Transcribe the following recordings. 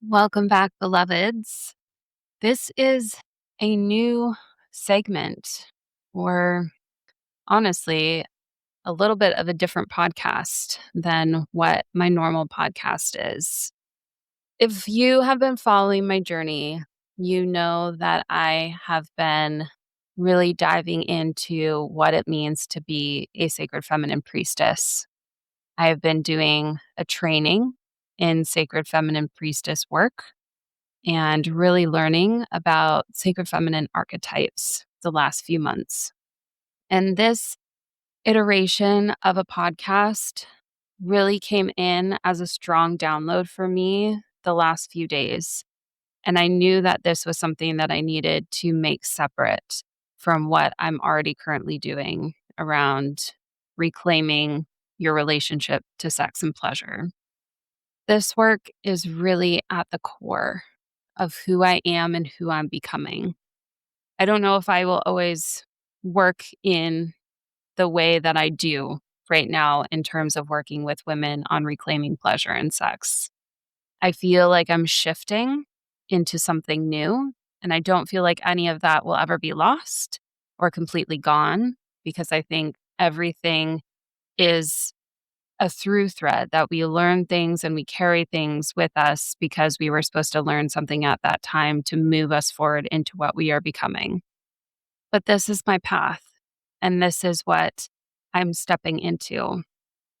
Welcome back, beloveds. This is a new segment, or honestly, a little bit of a different podcast than what my normal podcast is. If you have been following my journey, you know that I have been really diving into what it means to be a sacred feminine priestess. I have been doing a training in sacred feminine priestess work and really learning about sacred feminine archetypes the last few months. And this iteration of a podcast really came in as a strong download for me the last few days. And I knew that this was something that I needed to make separate from what I'm already currently doing around reclaiming your relationship to sex and pleasure. This work is really at the core of who I am and who I'm becoming. I don't know if I will always work in the way that I do right now in terms of working with women on reclaiming pleasure and sex. I feel like I'm shifting into something new, and I don't feel like any of that will ever be lost or completely gone because I think everything is a through thread that we learn things and we carry things with us because we were supposed to learn something at that time to move us forward into what we are becoming. But this is my path, and this is what I'm stepping into.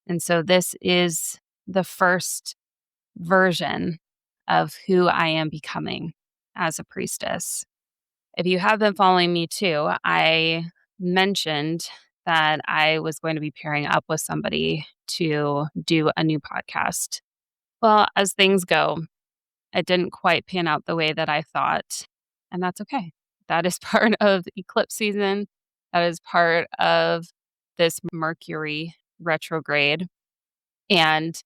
And so this is the first version of who I am becoming as a priestess. If you have been following me too, I mentioned that I was going to be pairing up with somebody to do a new podcast. Well, as things go, it didn't quite pan out the way that I thought, and that's okay. That is part of eclipse season. That is part of this Mercury retrograde. And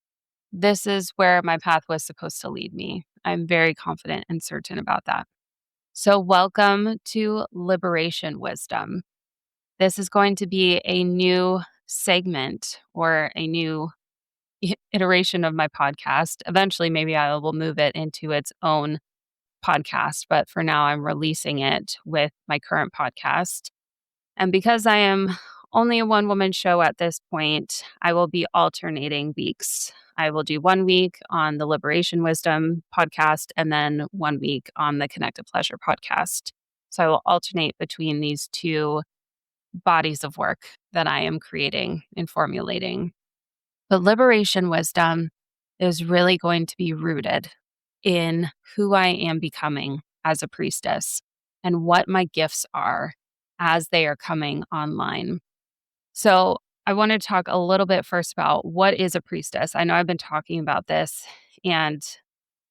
this is where my path was supposed to lead me. I'm very confident and certain about that. So, welcome to Liberation Wisdom. This is going to be a new segment or a new iteration of my podcast. Eventually, maybe I will move it into its own podcast, but for now, I'm releasing it with my current podcast. And because I am only a one woman show at this point, I will be alternating weeks. I will do 1 week on the Liberation Wisdom podcast and then 1 week on the Connected Pleasure podcast. So I will alternate between these two bodies of work that I am creating and formulating. But Liberation Wisdom is really going to be rooted in who I am becoming as a priestess and what my gifts are as they are coming online. So, I want to talk a little bit first about what is a priestess. I know I've been talking about this, and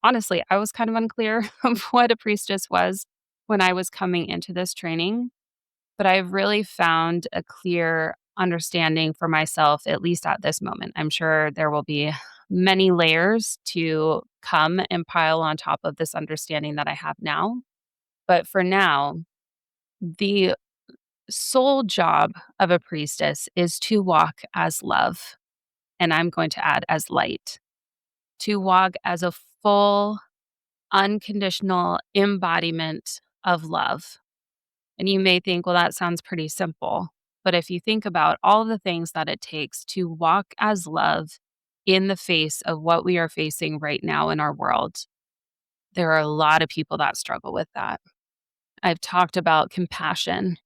honestly, I was kind of unclear of what a priestess was when I was coming into this training, but I've really found a clear understanding for myself, at least at this moment. I'm sure there will be many layers to come and pile on top of this understanding that I have now. But for now, the sole job of a priestess is to walk as love. And I'm going to add as light, to walk as a full, unconditional embodiment of love. And you may think, well, that sounds pretty simple. But if you think about all the things that it takes to walk as love in the face of what we are facing right now in our world, there are a lot of people that struggle with that. I've talked about compassion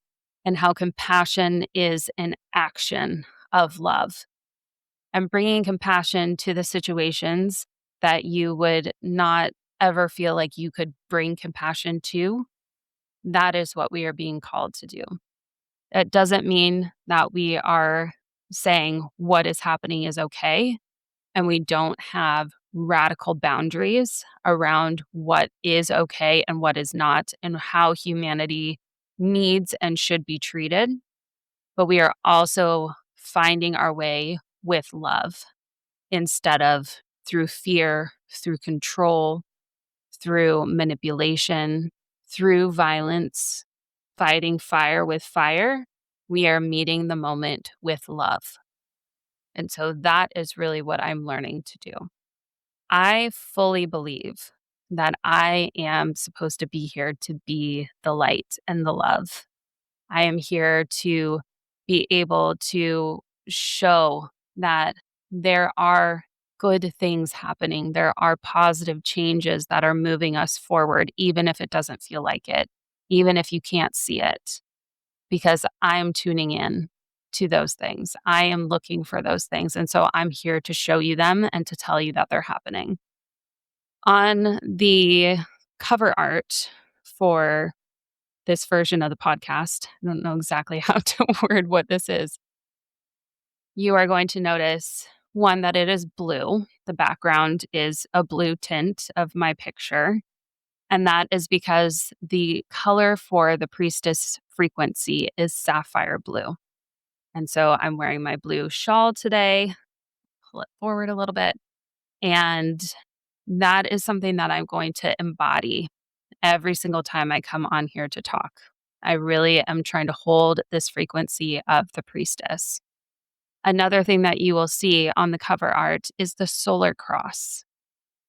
and how compassion is an action of love. And bringing compassion to the situations that you would not ever feel like you could bring compassion to, that is what we are being called to do. It doesn't mean that we are saying what is happening is okay and we don't have radical boundaries around what is okay and what is not and how humanity needs and should be treated. But we are also finding our way with love instead of through fear, through control, through manipulation, through violence, fighting fire with fire. We are meeting the moment with love. And so that is really what I'm learning to do. I fully believe that I am supposed to be here to be the light and the love. I am here to be able to show that there are good things happening. There are positive changes that are moving us forward, even if it doesn't feel like it, even if you can't see it, because I'm tuning in to those things. I am looking for those things. And so I'm here to show you them and to tell you that they're happening. On the cover art for this version of the podcast, I don't know exactly how to word what this is. You are going to notice one, that it is blue. The background is a blue tint of my picture. And that is because the color for the priestess frequency is sapphire blue. And so I'm wearing my blue shawl today. Pull it forward a little bit. And that is something that I'm going to embody every single time I come on here to talk. I really am trying to hold this frequency of the priestess. Another thing that you will see on the cover art is the solar cross.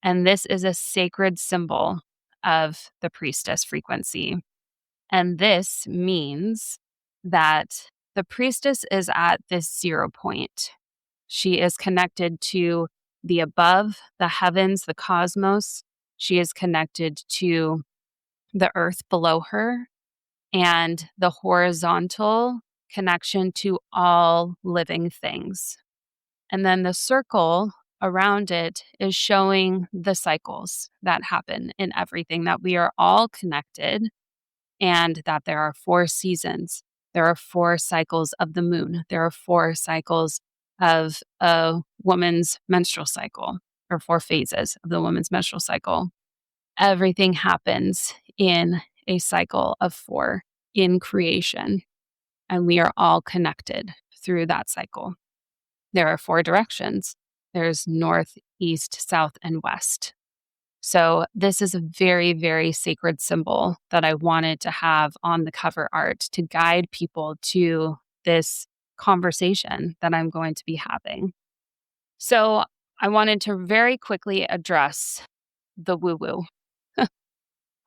And this is a sacred symbol of the priestess frequency. And this means that the priestess is at this 0 point. She is connected to the above, the heavens, the cosmos. She is connected to the earth below her and the horizontal connection to all living things. And then the circle around it is showing the cycles that happen in everything, that we are all connected and that there are 4 seasons. There are 4 cycles of the moon. There are 4 cycles of a woman's menstrual cycle, or 4 phases of the woman's menstrual cycle. Everything happens in a cycle of 4 in creation, and we are all connected through that cycle. There are 4 directions. There's north, east, south, and west. So this is a very, very sacred symbol that I wanted to have on the cover art to guide people to this conversation that I'm going to be having. So I wanted to very quickly address the woo-woo.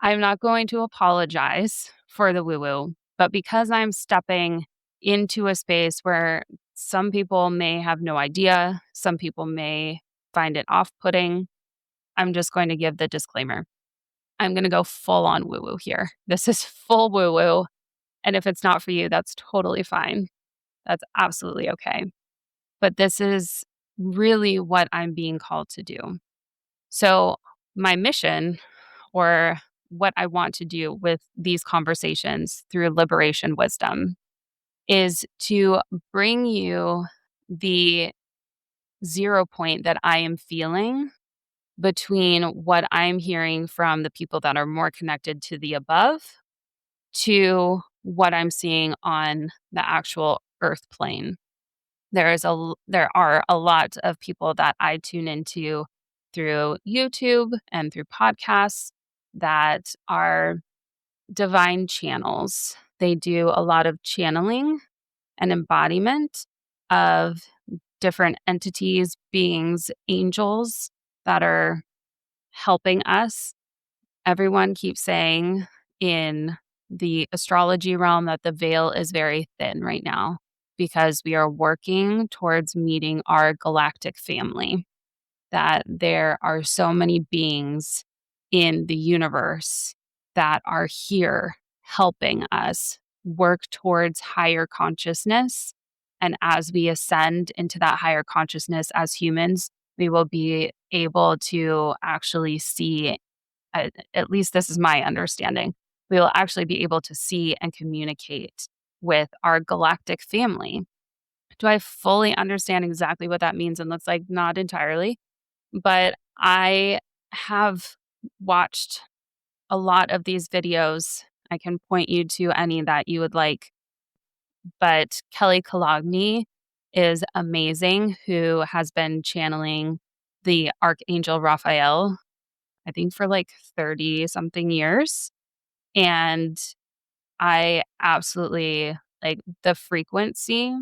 I'm not going to apologize for the woo-woo, but because I'm stepping into a space where some people may have no idea, some people may find it off-putting, I'm just going to give the disclaimer. I'm going to go full on woo-woo here. This is full woo-woo. And if it's not for you, that's totally fine. That's absolutely okay. But this is really what I'm being called to do. So, my mission, or what I want to do with these conversations through liberation wisdom, is to bring you the 0 point that I am feeling between what I'm hearing from the people that are more connected to the above to what I'm seeing on the actual earth plane. There are a lot of people that I tune into through YouTube and through podcasts that are divine channels. They do a lot of channeling and embodiment of different entities, beings, angels that are helping us. Everyone keeps saying in the astrology realm that the veil is very thin right now because we are working towards meeting our galactic family, that there are so many beings in the universe that are here helping us work towards higher consciousness. And as we ascend into that higher consciousness as humans, we will be able to actually see, at least this is my understanding, we will actually be able to see and communicate with our galactic family. Do I fully understand exactly what that means and looks like? Not entirely, but I have watched a lot of these videos. I can point you to any that you would like, but Kelly Kalogny is amazing, who has been channeling the Archangel Raphael, I think, for like 30 something years. And I absolutely like the frequency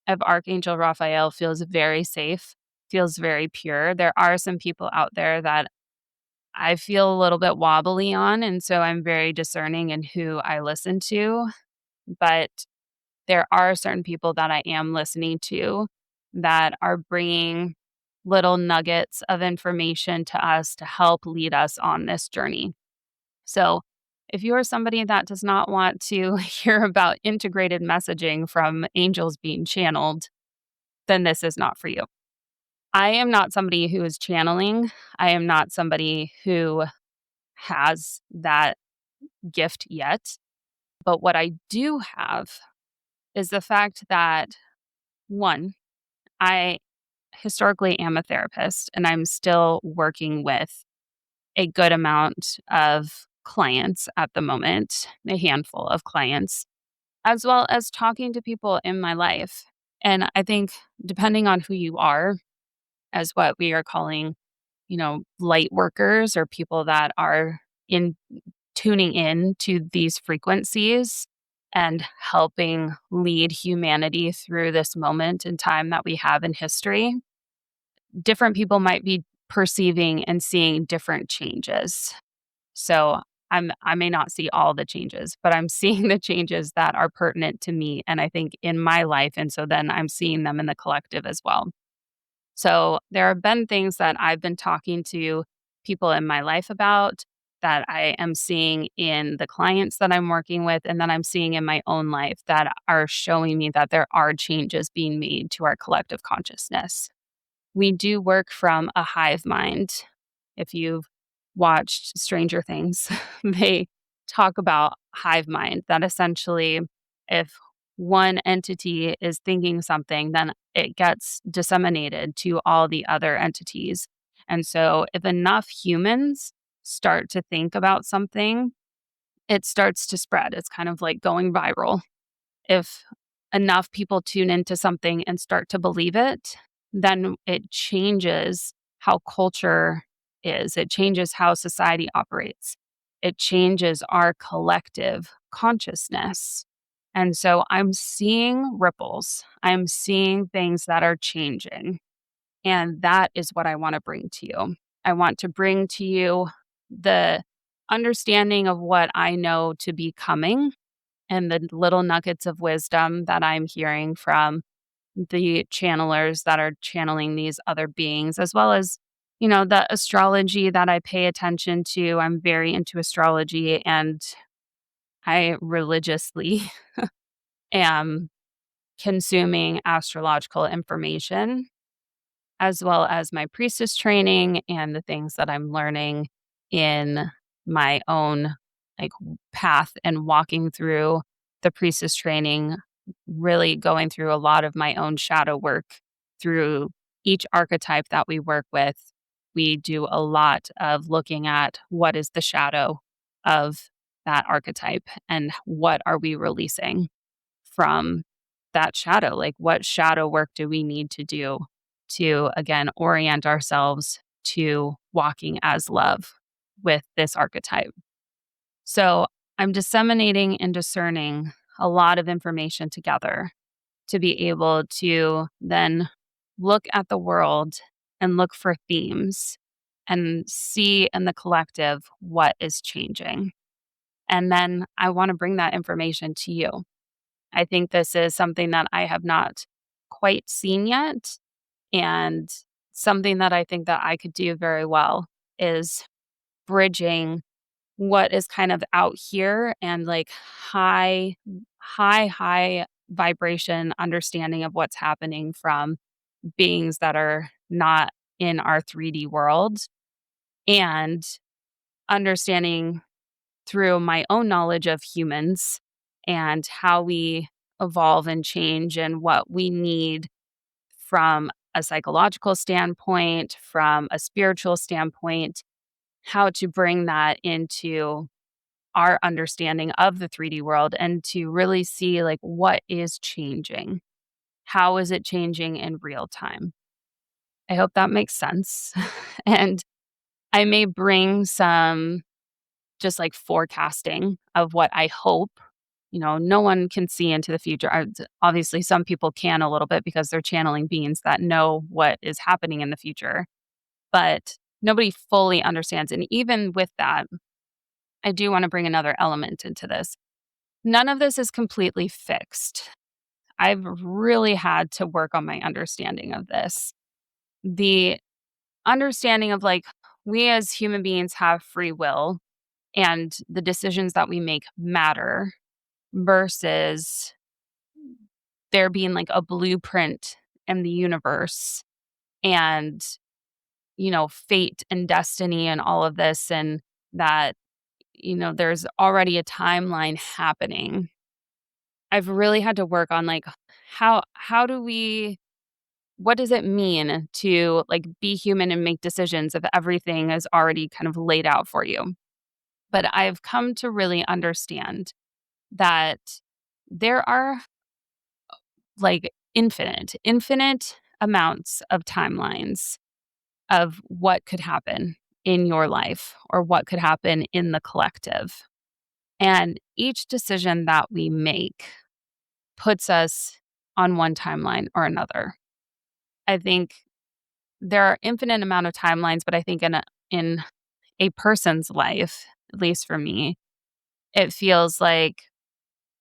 of Archangel Raphael feels very safe, feels very pure. There are some people out there that I feel a little bit wobbly on, and so I'm very discerning in who I listen to, but there are certain people that I am listening to that are bringing little nuggets of information to us to help lead us on this journey. So, if you are somebody that does not want to hear about integrated messaging from angels being channeled, then this is not for you. I am not somebody who is channeling. I am not somebody who has that gift yet. But what I do have is the fact that, one, I historically am a therapist and I'm still working with a good amount of clients at the moment, a handful of clients, as well as talking to people in my life. And I think depending on who you are, as what we are calling, light workers or people that are in tuning in to these frequencies and helping lead humanity through this moment in time that we have in history, different people might be perceiving and seeing different changes. So I may not see all the changes, but I'm seeing the changes that are pertinent to me and I think in my life. And so then I'm seeing them in the collective as well. So there have been things that I've been talking to people in my life about that I am seeing in the clients that I'm working with and that I'm seeing in my own life that are showing me that there are changes being made to our collective consciousness. We do work from a hive mind. If you've watched Stranger Things, they talk about hive mind, that essentially, if one entity is thinking something, then it gets disseminated to all the other entities. And so, if enough humans start to think about something, it starts to spread. It's kind of like going viral. If enough people tune into something and start to believe it, then it changes how culture is. It changes how society operates. It changes our collective consciousness. And so I'm seeing ripples. I'm seeing things that are changing. And that is what I want to bring to you. I want to bring to you the understanding of what I know to be coming and the little nuggets of wisdom that I'm hearing from the channelers that are channeling these other beings, as well as, the astrology that I pay attention to. I'm very into astrology and I religiously am consuming astrological information as well as my priestess training and the things that I'm learning in my own like path and walking through the priestess training, really going through a lot of my own shadow work through each archetype that we work with. We do a lot of looking at what is the shadow of that archetype and what are we releasing from that shadow? Like, what shadow work do we need to do to, again, orient ourselves to walking as love with this archetype? So, I'm disseminating and discerning a lot of information together to be able to then look at the world and look for themes and see in the collective what is changing. And then I want to bring that information to you. I think this is something that I have not quite seen yet, and something that I think that I could do very well is bridging what is kind of out here and like high vibration understanding of what's happening from beings that are not in our 3D world and understanding through my own knowledge of humans and how we evolve and change and what we need from a psychological standpoint, from a spiritual standpoint, how to bring that into our understanding of the 3D world and to really see like what is changing. How is it changing in real time? I hope that makes sense. And I may bring some just like forecasting of what I hope. No one can see into the future. Obviously, some people can a little bit because they're channeling beings that know what is happening in the future. But Nobody fully understands. And even with that, I do want to bring another element into this. None of this is completely fixed. I've really had to work on my understanding of this. The understanding of like, we as human beings have free will and the decisions that we make matter versus there being like a blueprint in the universe and, fate and destiny and all of this, and that, there's already a timeline happening. I've really had to work on like, how do we what does it mean to like be human and make decisions if everything is already kind of laid out for you? But I've come to really understand that there are like infinite amounts of timelines of what could happen in your life or what could happen in the collective. And each decision that we make puts us on one timeline or another. I think there are infinite amount of timelines, but I think in a person's life, at least for me, it feels like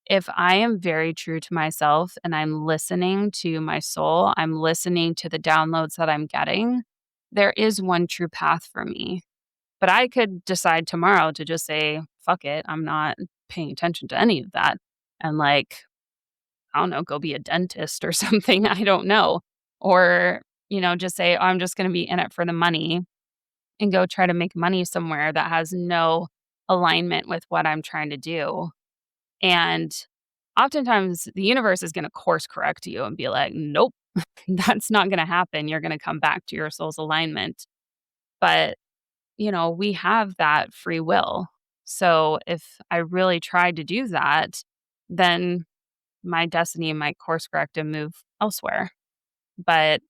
if I am very true to myself and I'm listening to my soul, I'm listening to the downloads that I'm getting, there is one true path for me. But I could decide tomorrow to just say, fuck it, I'm not paying attention to any of that. And like, I don't know, go be a dentist or something. I don't know. Or, just say, oh, I'm just going to be in it for the money and go try to make money somewhere that has no alignment with what I'm trying to do. And oftentimes the universe is going to course correct you and be like, nope, that's not going to happen. You're going to come back to your soul's alignment. But, we have that free will. So if I really tried to do that, then my destiny might course correct and move elsewhere. But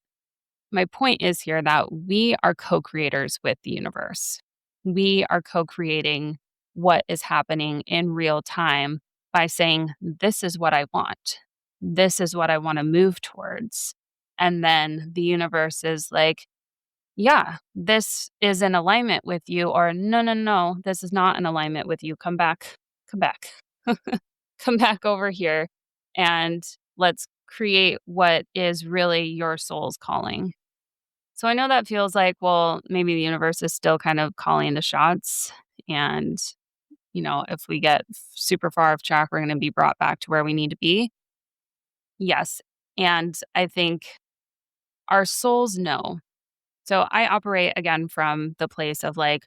my point is here that we are co creators with the universe. We are co creating what is happening in real time by saying, this is what I want. This is what I want to move towards. And then the universe is like, yeah, this is in alignment with you, or no, no, no, this is not in alignment with you. Come back, come back over here, and let's create what is really your soul's calling. So I know that feels like, well, maybe the universe is still kind of calling the shots. And, if we get super far off track, we're going to be brought back to where we need to be. Yes. And I think our souls know. So I operate again from the place of like,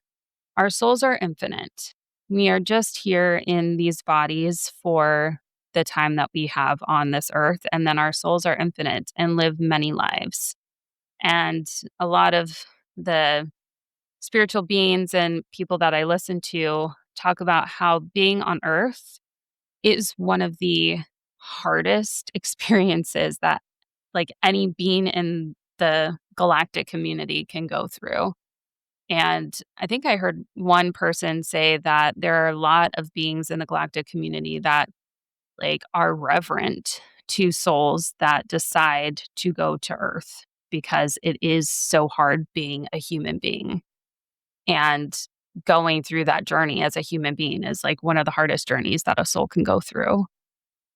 our souls are infinite. We are just here in these bodies for the time that we have on this earth. And then our souls are infinite and live many lives. And a lot of the spiritual beings and people that I listen to talk about how being on earth is one of the hardest experiences that like any being in the galactic community can go through. And I think I heard one person say that there are a lot of beings in the galactic community that like are reverent to souls that decide to go to earth because it is so hard being a human being. And going through that journey as a human being is like one of the hardest journeys that a soul can go through.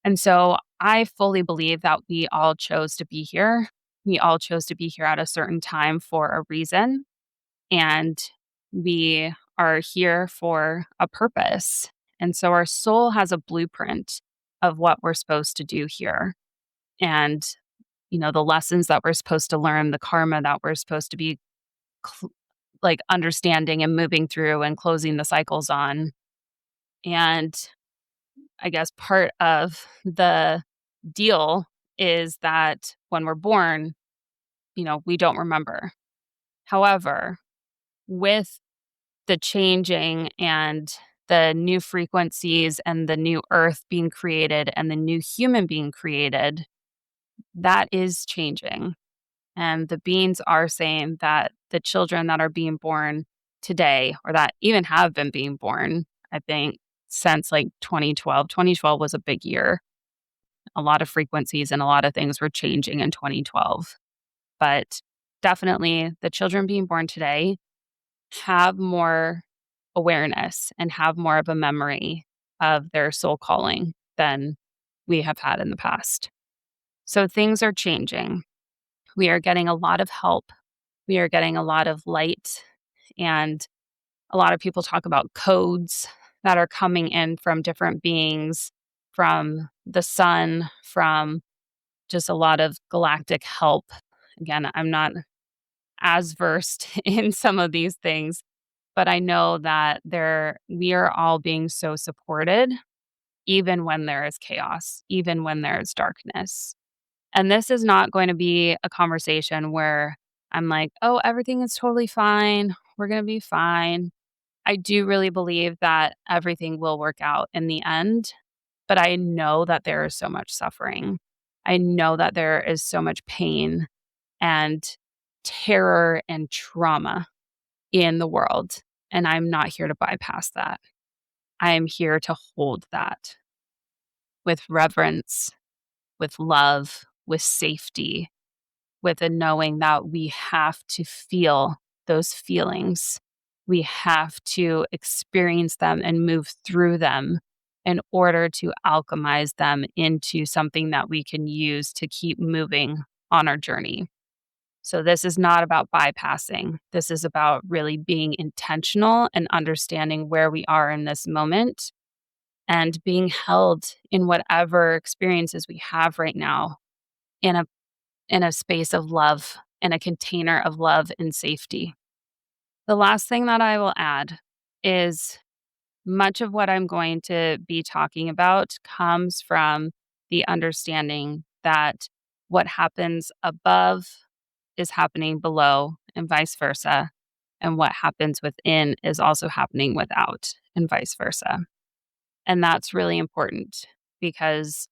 And so I fully believe that we all chose to be here. We all chose to be here at a certain time for a reason. And we are here for a purpose. And so our soul has a blueprint of what we're supposed to do here. And, the lessons that we're supposed to learn, the karma that we're supposed to be like understanding and moving through and closing the cycles on. And I guess part of the deal is that when we're born, we don't remember. However, with the changing and the new frequencies and the new earth being created and the new human being created, that is changing. And the beings are saying that the children that are being born today, or that even have been being born, I think, since like 2012, 2012 was a big year. A lot of frequencies and a lot of things were changing in 2012. But definitely the children being born today have more awareness and have more of a memory of their soul calling than we have had in the past. So things are changing. We are getting a lot of help. We are getting a lot of light. And a lot of people talk about codes that are coming in from different beings, from the sun, from just a lot of galactic help. Again, I'm not as versed in some of these things, but I know that we are all being so supported even when there is chaos, even when there is darkness. And this is not going to be a conversation where I'm like, "Oh, everything is totally fine. We're going to be fine." I do really believe that everything will work out in the end, but I know that there is so much suffering. I know that there is so much pain and terror and trauma in the world, and I'm not here to bypass that. I am here to hold that with reverence, with love, with safety, with a knowing that we have to feel those feelings. We have to experience them and move through them in order to alchemize them into something that we can use to keep moving on our journey. So, this is not about bypassing. This is about really being intentional and understanding where we are in this moment and being held in whatever experiences we have right now in a space of love, in a container of love and safety. The last thing that I will add is much of what I'm going to be talking about comes from the understanding that what happens above is happening below and vice versa. And what happens within is also happening without and vice versa. And that's really important because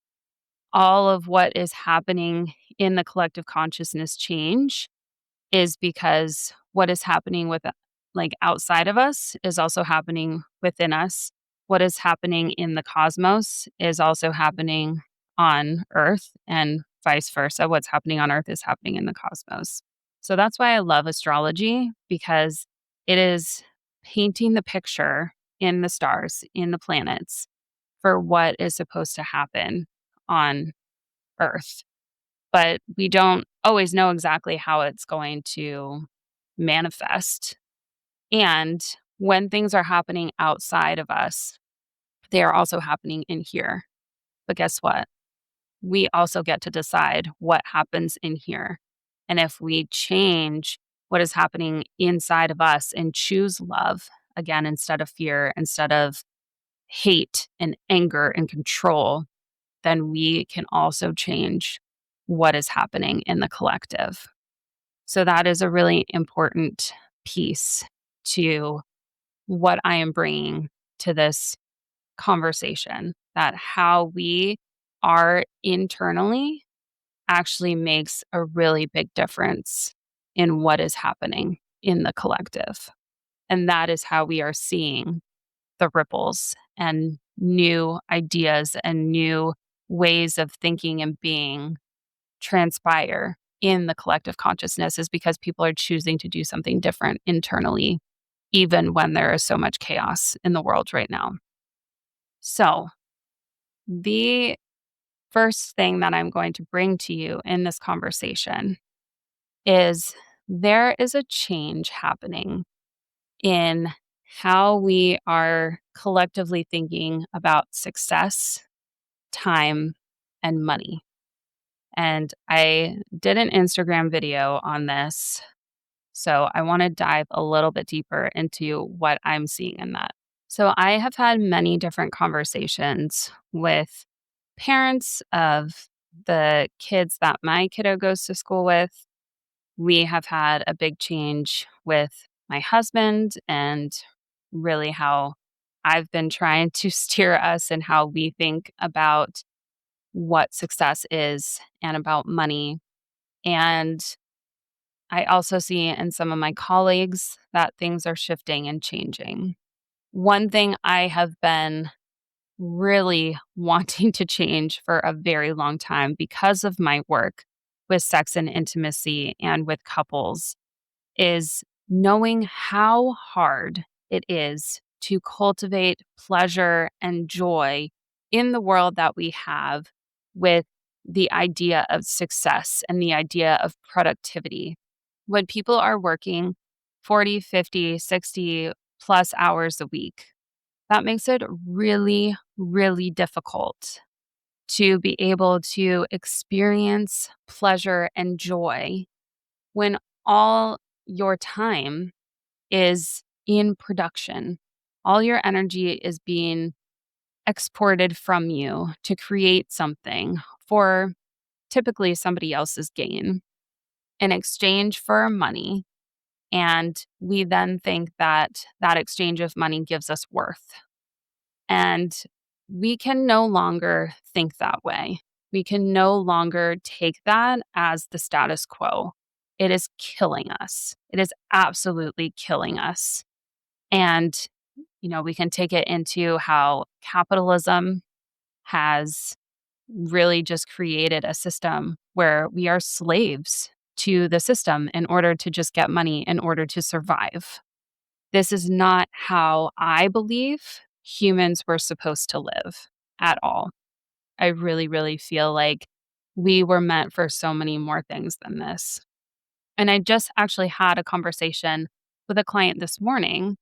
all of what is happening in the collective consciousness change is because what is happening with like outside of us is also happening within us. What is happening in the cosmos is also happening on Earth and vice versa. What's happening on Earth is happening in the cosmos. So that's why I love astrology because it is painting the picture in the stars, in the planets for what is supposed to happen on Earth, but we don't always know exactly how it's going to manifest. And when things are happening outside of us, they are also happening in here. But guess what? We also get to decide what happens in here. And if we change what is happening inside of us and choose love, again, instead of fear, instead of hate and anger and control, then we can also change what is happening in the collective. So that is a really important piece to what I am bringing to this conversation, that how we are internally actually makes a really big difference in what is happening in the collective. And that is how we are seeing the ripples and new ideas and new ways of thinking and being transpire in the collective consciousness is because people are choosing to do something different internally, even when there is so much chaos in the world right now. So, the first thing that I'm going to bring to you in this conversation is there is a change happening in how we are collectively thinking about success, time, and money. And I did an Instagram video on this. So I want to dive a little bit deeper into what I'm seeing in that. So I have had many different conversations with parents of the kids that my kiddo goes to school with. We have had a big change with my husband and really how I've been trying to steer us and how we think about what success is and about money. And I also see in some of my colleagues that things are shifting and changing. One thing I have been really wanting to change for a very long time because of my work with sex and intimacy and with couples is knowing how hard it is to cultivate pleasure and joy in the world that we have with the idea of success and the idea of productivity. When people are working 40, 50, 60 plus hours a week, that makes it really, really difficult to be able to experience pleasure and joy when all your time is in production. All your energy is being exported from you to create something for typically somebody else's gain in exchange for money. And we then think that that exchange of money gives us worth. And we can no longer think that way. We can no longer take that as the status quo. It is killing us. It is absolutely killing us. And, we can take it into how capitalism has really just created a system where we are slaves to the system in order to just get money in order to survive. This is not how I believe humans were supposed to live at all. I really, really feel like we were meant for so many more things than this. And I just actually had a conversation with a client this morning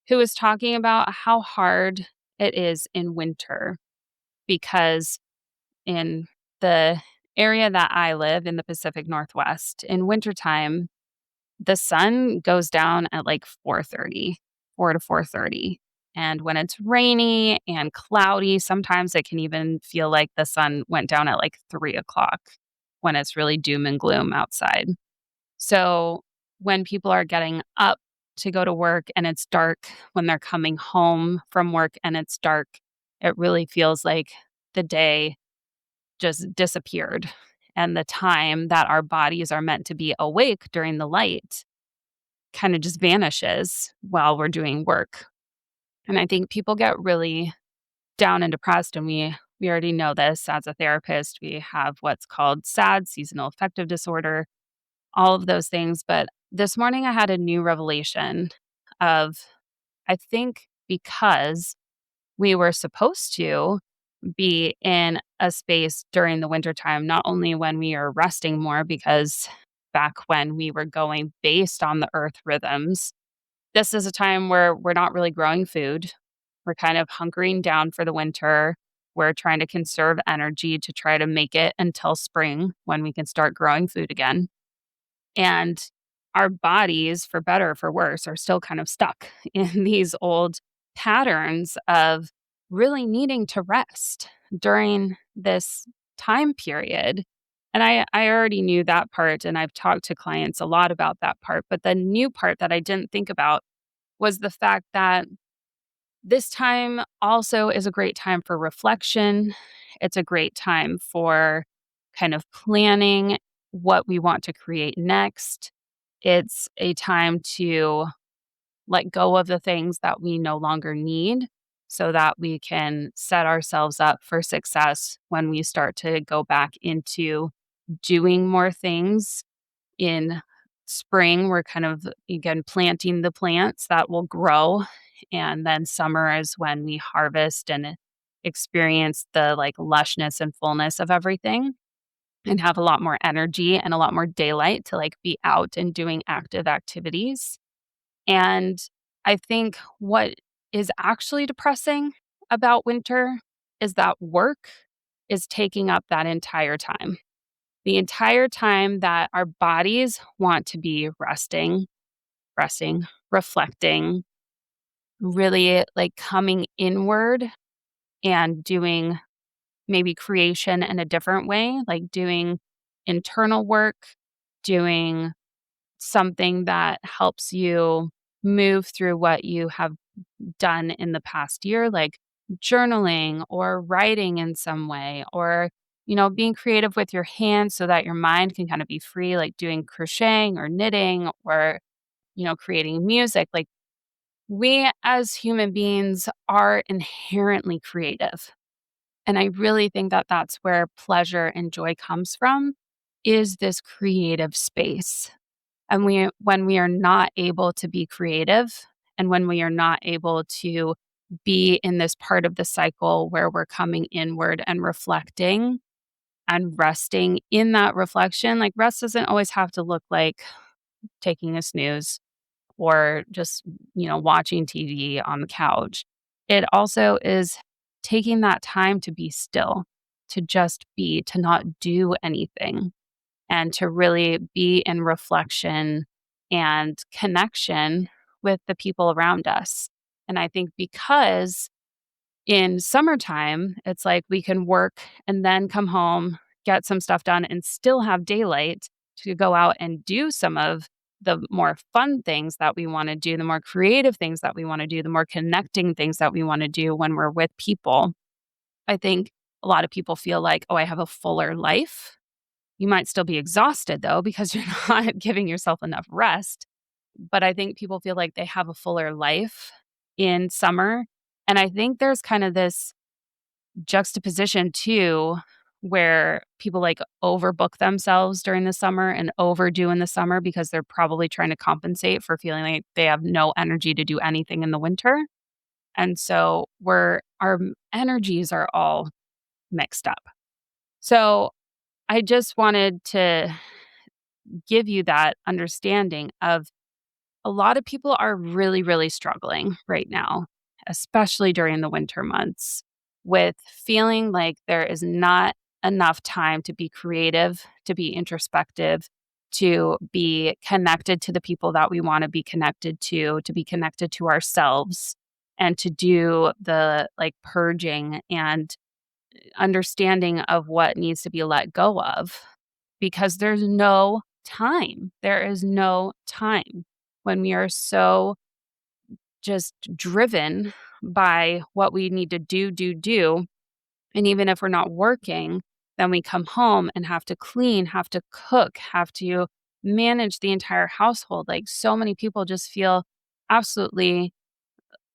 who was talking about how hard it is in winter because in the area that I live in the Pacific Northwest, in wintertime, the sun goes down at like 4:30, 4 to 4:30. And when it's rainy and cloudy, sometimes it can even feel like the sun went down at like 3 o'clock when it's really doom and gloom outside. So when people are getting up to go to work and it's dark, when they're coming home from work and it's dark, it really feels like the day just disappeared. And the time that our bodies are meant to be awake during the light kind of just vanishes while we're doing work. And I think people get really down and depressed, and we already know this as a therapist. We have what's called SAD, seasonal affective disorder, all of those things. But this morning I had a new revelation of, I think because we were supposed to be in a space during the wintertime, not only when we are resting more, because back when we were going based on the earth rhythms, this is a time where we're not really growing food. We're kind of hunkering down for the winter. We're trying to conserve energy to try to make it until spring when we can start growing food again. And our bodies, for better or for worse, are still kind of stuck in these old patterns of really needing to rest during this time period. And I already knew that part, and I've talked to clients a lot about that part. But the new part that I didn't think about was the fact that this time also is a great time for reflection. It's a great time for kind of planning what we want to create next. It's a time to let go of the things that we no longer need so that we can set ourselves up for success when we start to go back into doing more things in spring. We're kind of, again, planting the plants that will grow. And then summer is when we harvest and experience the like lushness and fullness of everything and have a lot more energy and a lot more daylight to like be out and doing active activities. And I think what is actually depressing about winter is that work is taking up that entire time. The entire time that our bodies want to be resting, reflecting, really like coming inward and doing maybe creation in a different way, like doing internal work, doing something that helps you move through what you have done in the past year, like journaling or writing in some way, or, being creative with your hands so that your mind can kind of be free, like doing crocheting or knitting or, creating music. Like we as human beings are inherently creative. And I really think that that's where pleasure and joy comes from is this creative space. And when we are not able to be creative and when we are not able to be in this part of the cycle where we're coming inward and reflecting and resting in that reflection, like rest doesn't always have to look like taking a snooze or just, watching TV on the couch. It also is taking that time to be still, to just be, to not do anything, and to really be in reflection and connection with the people around us. And I think because in summertime, it's like we can work and then come home, get some stuff done, and still have daylight to go out and do some of the more fun things that we want to do, the more creative things that we want to do, the more connecting things that we want to do when we're with people. I think a lot of people feel like, oh, I have a fuller life. You might still be exhausted though, because you're not giving yourself enough rest. But I think people feel like they have a fuller life in summer. And I think there's kind of this juxtaposition too, where people like overbook themselves during the summer and overdo in the summer because they're probably trying to compensate for feeling like they have no energy to do anything in the winter. And so our energies are all mixed up. So I just wanted to give you that understanding of a lot of people are really, really struggling right now, especially during the winter months, with feeling like there is not enough time to be creative, to be introspective, to be connected to the people that we want to be connected to ourselves, and to do the like purging and understanding of what needs to be let go of because there's no time. There is no time when we are so just driven by what we need to do. And even if we're not working, then we come home and have to clean, have to cook, have to manage the entire household. Like so many people just feel absolutely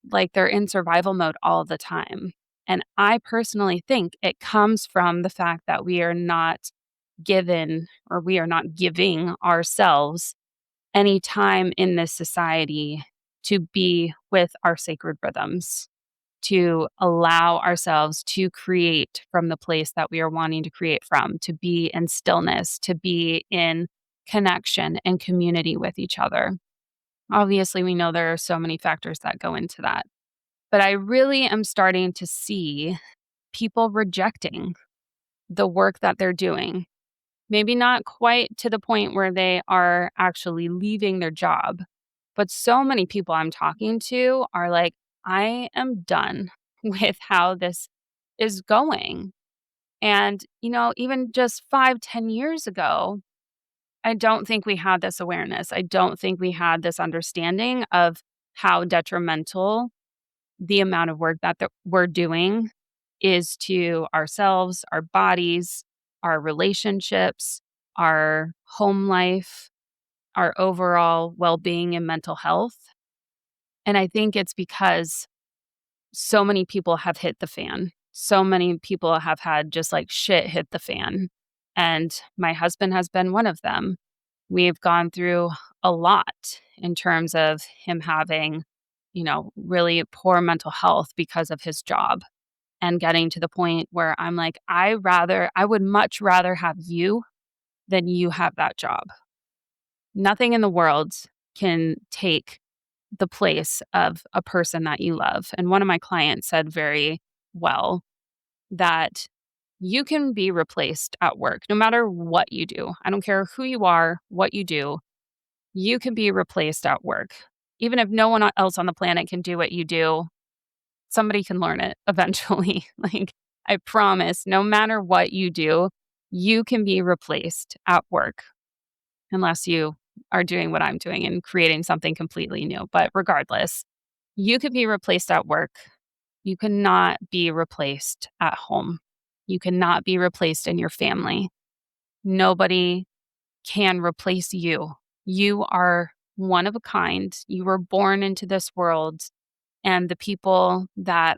like they're in survival mode all the time. And I personally think it comes from the fact that we are not given or we are not giving ourselves any time in this society to be with our sacred rhythms, to allow ourselves to create from the place that we are wanting to create from, to be in stillness, to be in connection and community with each other. Obviously, we know there are so many factors that go into that. But I really am starting to see people rejecting the work that they're doing. Maybe not quite to the point where they are actually leaving their job, but so many people I'm talking to are like, I am done with how this is going. And, even just 5, 10 years ago, I don't think we had this awareness. I don't think we had this understanding of how detrimental the amount of work that we're doing is to ourselves, our bodies, our relationships, our home life, our overall well being and mental health. And I think it's because so many people have hit the fan. So many people have had just like shit hit the fan. And my husband has been one of them. We've gone through a lot in terms of him having, really poor mental health because of his job and getting to the point where I'm like, I would much rather have you than you have that job. Nothing in the world can take the place of a person that you love. And one of my clients said very well that you can be replaced at work no matter what you do. I don't care who you are, what you do, you can be replaced at work. Even if no one else on the planet can do what you do, somebody can learn it eventually. Like, I promise, no matter what you do, you can be replaced at work unless you are doing what I'm doing and creating something completely new. But regardless, you could be replaced at work. You cannot be replaced at home. You cannot be replaced in your family. Nobody can replace you. You are one of a kind. You were born into this world, and the people that,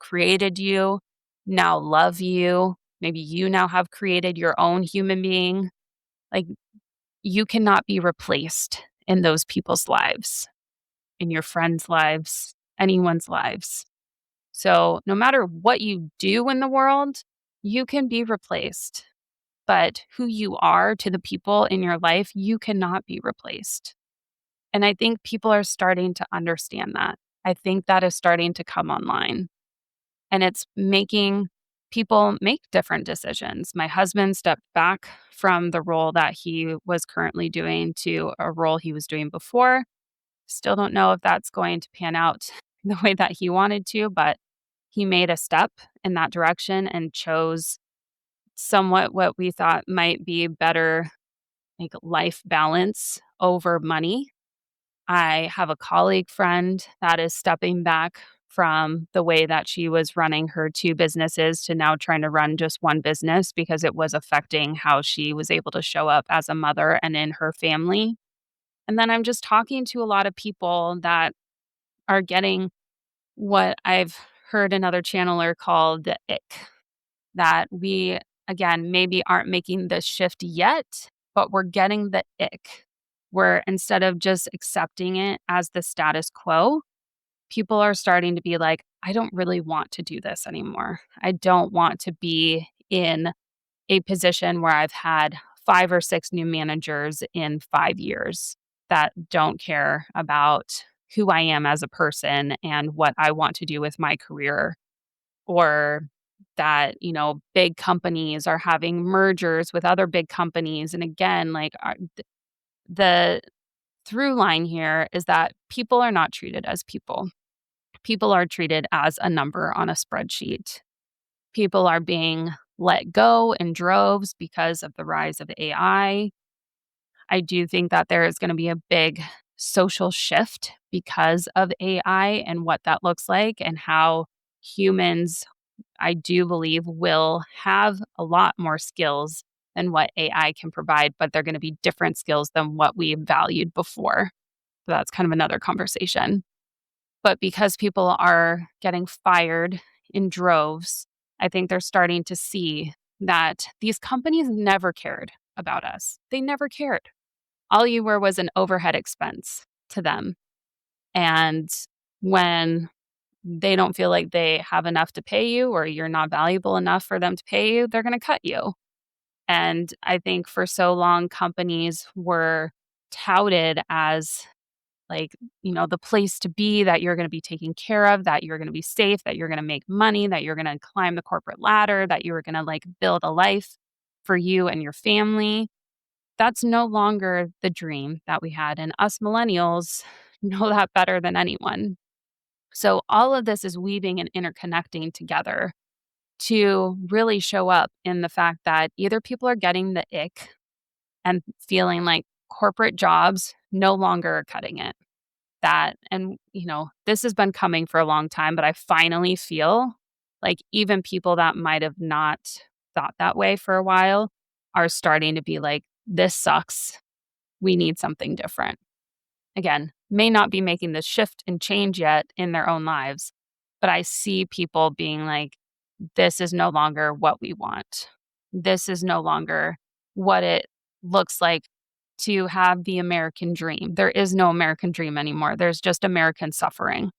created you now love you. Maybe you now have created your own human being. Like, you cannot be replaced in those people's lives, in your friends' lives, anyone's lives. So, no matter what you do in the world, you can be replaced. But who you are to the people in your life, you cannot be replaced. And I think people are starting to understand that. I think that is starting to come online. And it's making people make different decisions. My husband stepped back from the role that he was currently doing to a role he was doing before. Still don't know if that's going to pan out the way that he wanted to, but he made a step in that direction and chose somewhat what we thought might be better, like, life balance over money. I have a colleague friend that is stepping back from the way that she was running her 2 businesses to now trying to run just 1 business because it was affecting how she was able to show up as a mother and in her family. And then I'm just talking to a lot of people that are getting what I've heard another channeler call the ick, that we, again, maybe aren't making the shift yet, but we're getting the ick, where instead of just accepting it as the status quo, people are starting to be like, I don't really want to do this anymore. I don't want to be in a position where I've had 5 or 6 new managers in 5 years that don't care about who I am as a person and what I want to do with my career, or that, big companies are having mergers with other big companies. And again, like, the through line here is that people are not treated as people. People are treated as a number on a spreadsheet. People are being let go in droves because of the rise of AI. I do think that there is going to be a big social shift because of AI and what that looks like, and how humans, I do believe, will have a lot more skills than what AI can provide, but they're going to be different skills than what we valued before. So that's kind of another conversation. But because people are getting fired in droves, I think they're starting to see that these companies never cared about us. They never cared. All you were was an overhead expense to them. And when they don't feel like they have enough to pay you, or you're not valuable enough for them to pay you, they're going to cut you. And I think for so long, companies were touted as, like, the place to be, that you're going to be taken care of, that you're going to be safe, that you're going to make money, that you're going to climb the corporate ladder, that you were going to, like, build a life for you and your family. That's no longer the dream that we had. And us millennials know that better than anyone. So all of this is weaving and interconnecting together to really show up in the fact that either people are getting the ick and feeling like corporate jobs no longer are cutting it. That, and this has been coming for a long time, but I finally feel like even people that might have not thought that way for a while are starting to be like, this sucks. We need something different. Again, may not be making the shift and change yet in their own lives, but I see people being like, this is no longer what we want. This is no longer what it looks like to have the American dream. There is no American dream anymore. There's just American suffering.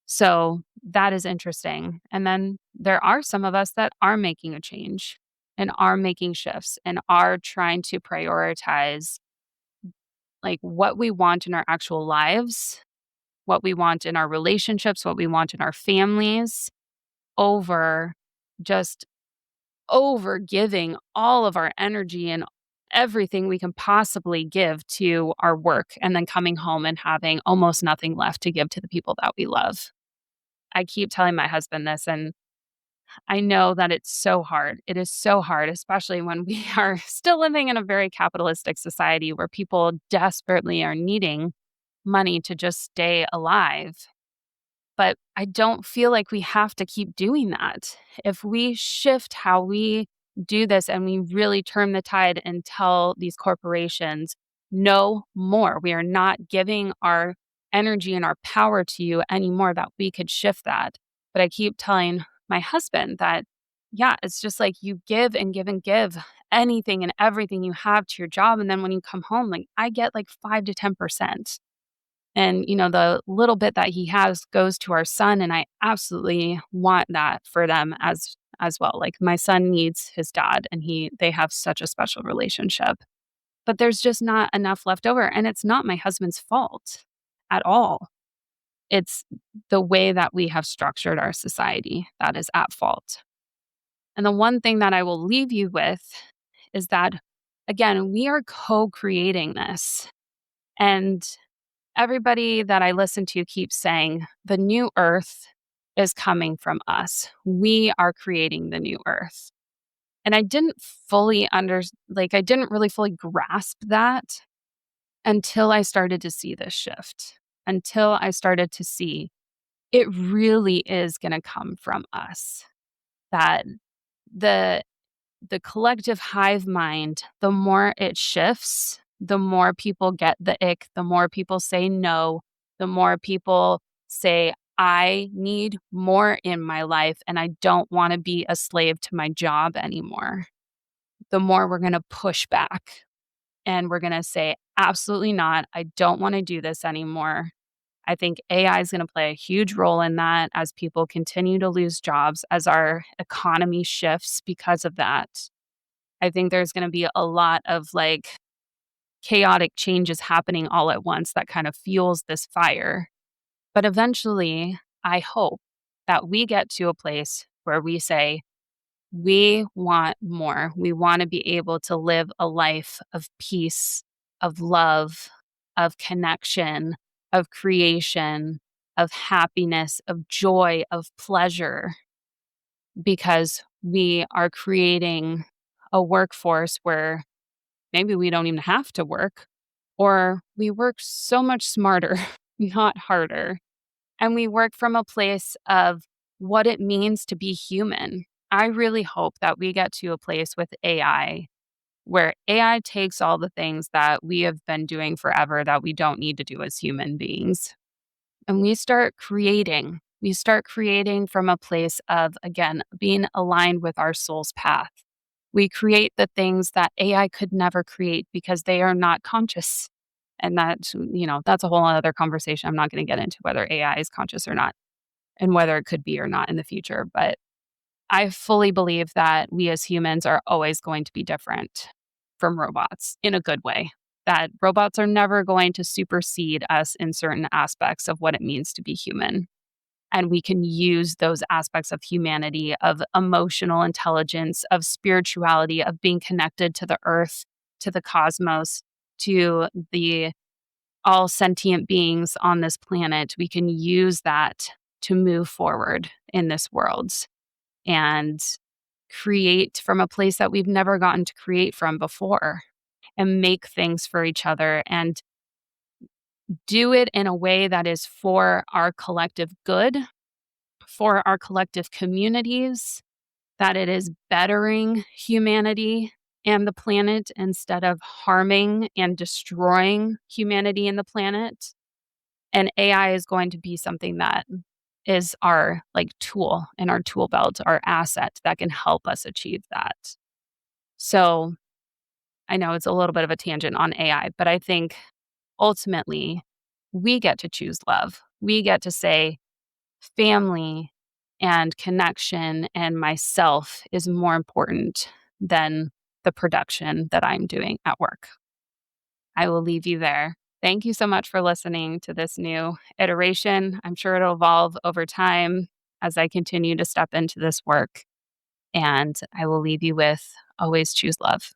So that is interesting. And then there are some of us that are making a change and are making shifts and are trying to prioritize, like, what we want in our actual lives, what we want in our relationships, what we want in our families, over just over giving all of our energy and everything we can possibly give to our work, and then coming home and having almost nothing left to give to the people that we love. I keep telling my husband this, and I know that it's so hard. It is so hard, especially when we are still living in a very capitalistic society where people desperately are needing money to just stay alive. But I don't feel like we have to keep doing that. If we shift how we do this and we really turn the tide and tell these corporations, no more, we are not giving our energy and our power to you anymore, that we could shift that. But I keep telling my husband that yeah, it's just like you give and give and give anything and everything you have to your job. And then when you come home, like I get like 5 to 10%. And, the little bit that he has goes to our son. And I absolutely want that for them as well. Like my son needs his dad and they have such a special relationship. But there's just not enough left over. And it's not my husband's fault at all. It's the way that we have structured our society that is at fault. And the one thing that I will leave you with is that, again, we are co creating this. And everybody that I listen to keeps saying the new earth is coming from us. We are creating the new earth. And I didn't I didn't really fully grasp that until I started to see this shift, until I started to see it really is going to come from us. That the the collective hive mind, the more it shifts, the more people get the ick, the more people say no, the more people say, I need more in my life and I don't want to be a slave to my job anymore. The more we're going to push back and we're going to say, absolutely not. I don't want to do this anymore. I think AI is going to play a huge role in that as people continue to lose jobs, as our economy shifts because of that. I think there's going to be a lot of chaotic changes happening all at once that kind of fuels this fire. But eventually, I hope that we get to a place where we say, we want more. We want to be able to live a life of peace, of love, of connection, of creation, of happiness, of joy, of pleasure, because we are creating a workforce where maybe we don't even have to work, or we work so much smarter, not harder. And we work from a place of what it means to be human. I really hope that we get to a place with AI where AI takes all the things that we have been doing forever that we don't need to do as human beings. And we start creating. We start creating from a place of, again, being aligned with our soul's path. We create the things that AI could never create because they are not conscious. And that's a whole other conversation. I'm not going to get into whether AI is conscious or not and whether it could be or not in the future. But I fully believe that we as humans are always going to be different from robots in a good way. That robots are never going to supersede us in certain aspects of what it means to be human. And we can use those aspects of humanity, of emotional intelligence, of spirituality, of being connected to the earth, to the cosmos, to the all sentient beings on this planet. We can use that to move forward in this world and create from a place that we've never gotten to create from before, and make things for each other and do it in a way that is for our collective good, for our collective communities, that it is bettering humanity and the planet instead of harming and destroying humanity and the planet. And AI is going to be something that is our tool in our tool belt, our asset that can help us achieve that. So I know it's a little bit of a tangent on AI, but I think ultimately we get to choose love. We get to say family and connection and myself is more important than the production that I'm doing at work. I will leave you there. Thank you so much for listening to this new iteration. I'm sure it'll evolve over time as I continue to step into this work. And I will leave you with always choose love.